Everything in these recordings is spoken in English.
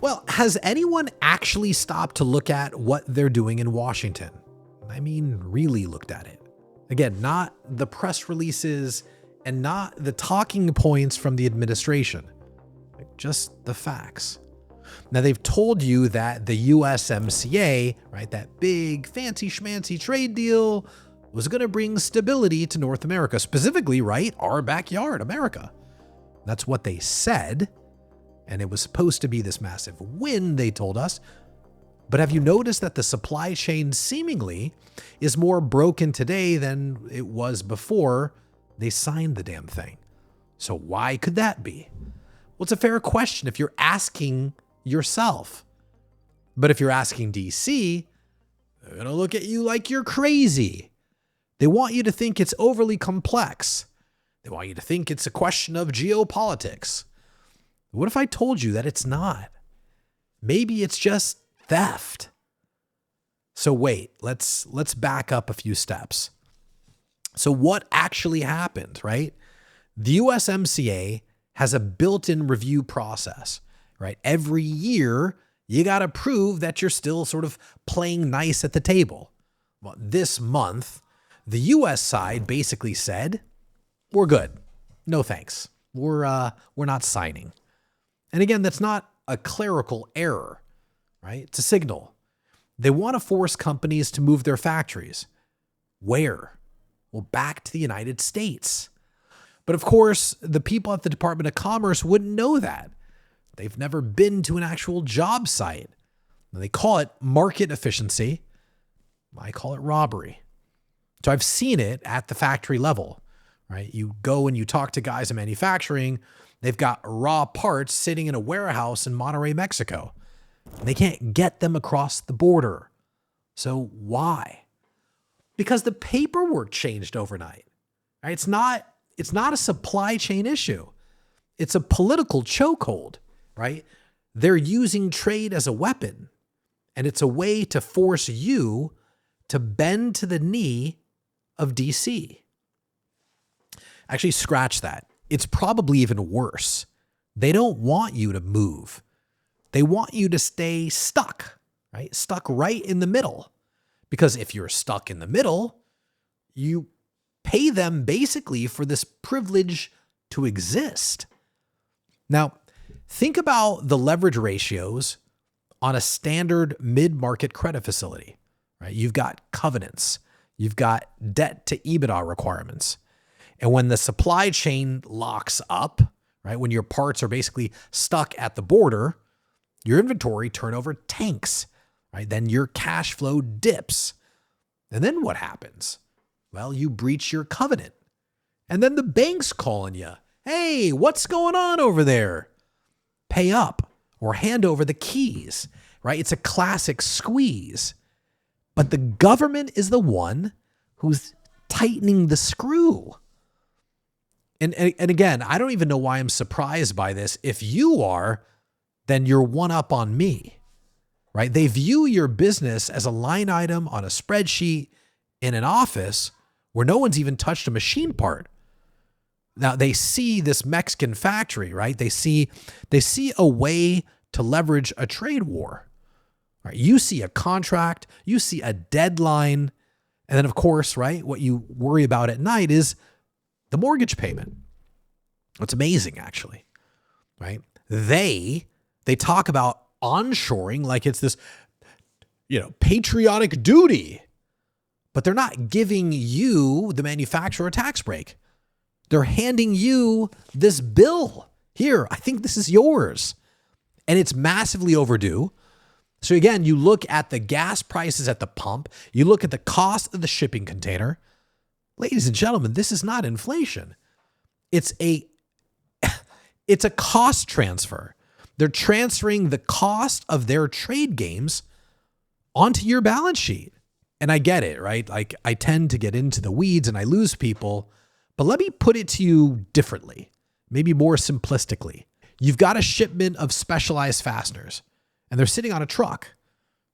Well, has anyone actually stopped to look at what they're doing in Washington? I mean, really looked at it. Again, not the press releases and not the talking points from the administration, just the facts. Now, they've told you that the USMCA, right, that big fancy schmancy trade deal, was going to bring stability to North America, specifically, right, our backyard, America. That's what they said. And it was supposed to be this massive win, they told us. But have you noticed that the supply chain seemingly is more broken today than it was before they signed the damn thing? So why could that be? Well, it's a fair question if you're asking yourself. But if you're asking DC, they're going to look at you like you're crazy. They want you to think it's overly complex. They want you to think it's a question of geopolitics. What if I told you that it's not? Maybe it's just theft. So wait, let's back up a few steps. So what actually happened, right? The USMCA has a built-in review process, right? Every year, you got to prove that you're still sort of playing nice at the table. Well, this month, the US side basically said, we're good. No thanks. We're not signing. And again, that's not a clerical error, right? It's a signal. They want to force companies to move their factories. Where? Well, back to the United States. But of course, the people at the Department of Commerce wouldn't know that. They've never been to an actual job site. They call it market efficiency. I call it robbery. So I've seen it at the factory level, right? You go and you talk to guys in manufacturing. They've got raw parts sitting in a warehouse in Monterrey, Mexico. They can't get them across the border. So why? Because the paperwork changed overnight. Right? It's not a supply chain issue. It's a political chokehold, right? They're using trade as a weapon, and it's a way to force you to bend to the knee of DC. Actually, scratch that. It's probably even worse. They don't want you to move. They want you to stay stuck, right? Stuck right in the middle. Because if you're stuck in the middle, you pay them basically for this privilege to exist. Now, think about the leverage ratios on a standard mid-market credit facility, right? You've got covenants. You've got debt to EBITDA requirements. And when the supply chain locks up, right, when your parts are basically stuck at the border, your inventory turnover tanks, right? Then your cash flow dips. And then what happens? Well, you breach your covenant. And then the bank's calling you. Hey, what's going on over there? Pay up or hand over the keys, right? It's a classic squeeze. But the government is the one who's tightening the screw. And again, I don't even know why I'm surprised by this. If you are, then you're one up on me, right? They view your business as a line item on a spreadsheet in an office where no one's even touched a machine part. Now they see this Mexican factory, right? They see a way to leverage a trade war, right? You see a contract, you see a deadline. And then of course, right, what you worry about at night is the mortgage payment. It's amazing, actually, right? They talk about onshoring like it's this, patriotic duty, but they're not giving you, the manufacturer, a tax break. They're handing you this bill. Here, I think this is yours. And it's massively overdue. So again, you look at the gas prices at the pump, you look at the cost of the shipping container. Ladies and gentlemen, this is not inflation. It's a cost transfer. They're transferring the cost of their trade games onto your balance sheet. And I get it, right? Like I tend to get into the weeds and I lose people, but let me put it to you differently, maybe more simplistically. You've got a shipment of specialized fasteners and they're sitting on a truck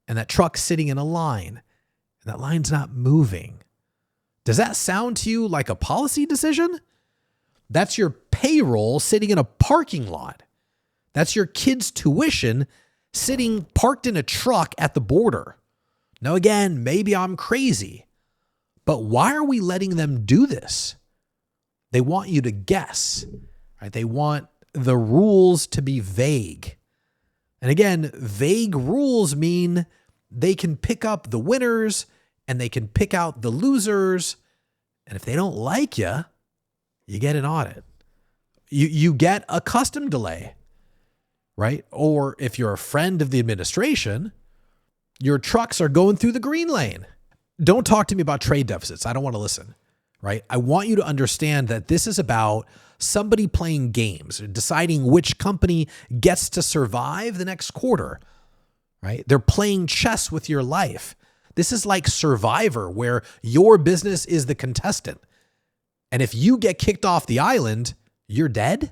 and that truck's sitting in a line and that line's not moving. Does that sound to you like a policy decision? That's your payroll sitting in a parking lot. That's your kid's tuition sitting parked in a truck at the border. Now, again, maybe I'm crazy, but why are we letting them do this? They want you to guess, right? They want the rules to be vague. And again, vague rules mean they can pick up the winners and they can pick out the losers. And if they don't like you, you get an audit. You get a custom delay, right? Or if you're a friend of the administration, your trucks are going through the green lane. Don't talk to me about trade deficits. I don't want to listen, right? I want you to understand that this is about somebody playing games, deciding which company gets to survive the next quarter, right? They're playing chess with your life. This is like Survivor, where your business is the contestant. And if you get kicked off the island, you're dead.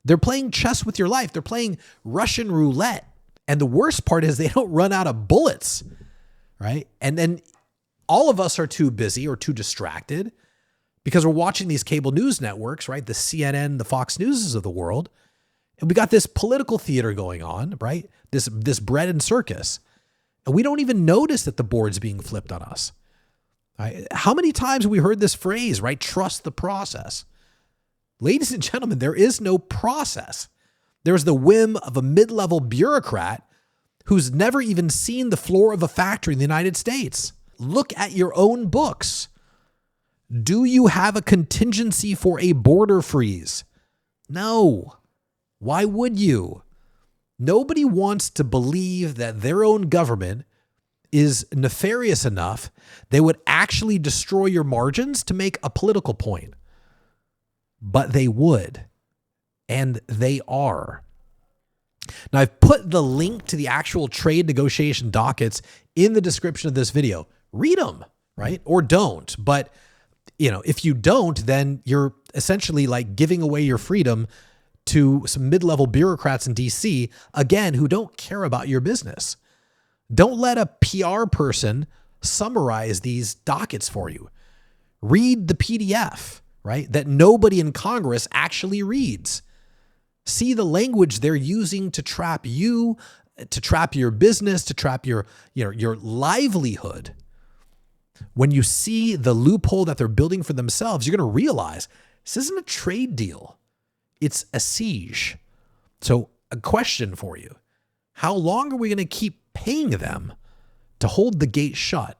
They're playing chess with your life. They're playing Russian roulette. And the worst part is they don't run out of bullets, right? And then all of us are too busy or too distracted because we're watching these cable news networks, right? The CNN, the Fox Newses of the world. And we got this political theater going on, right? This bread and circus. And we don't even notice that the board's being flipped on us. Right? How many times have we heard this phrase, right? Trust the process. Ladies and gentlemen, there is no process. There's the whim of a mid-level bureaucrat who's never even seen the floor of a factory in the United States. Look at your own books. Do you have a contingency for a border freeze? No. Why would you? Nobody wants to believe that their own government is nefarious enough they would actually destroy your margins to make a political point. But they would. And they are. Now, I've put the link to the actual trade negotiation dockets in the description of this video. Read them, right? Or don't. But, if you don't, then you're essentially like giving away your freedom to some mid-level bureaucrats in DC, again, who don't care about your business. Don't let a PR person summarize these dockets for you. Read the PDF, right? That nobody in Congress actually reads. See the language they're using to trap you, to trap your business, to trap your livelihood. When you see the loophole that they're building for themselves, you're going to realize this isn't a trade deal. It's a siege. So a question for you. How long are we going to keep paying them to hold the gate shut?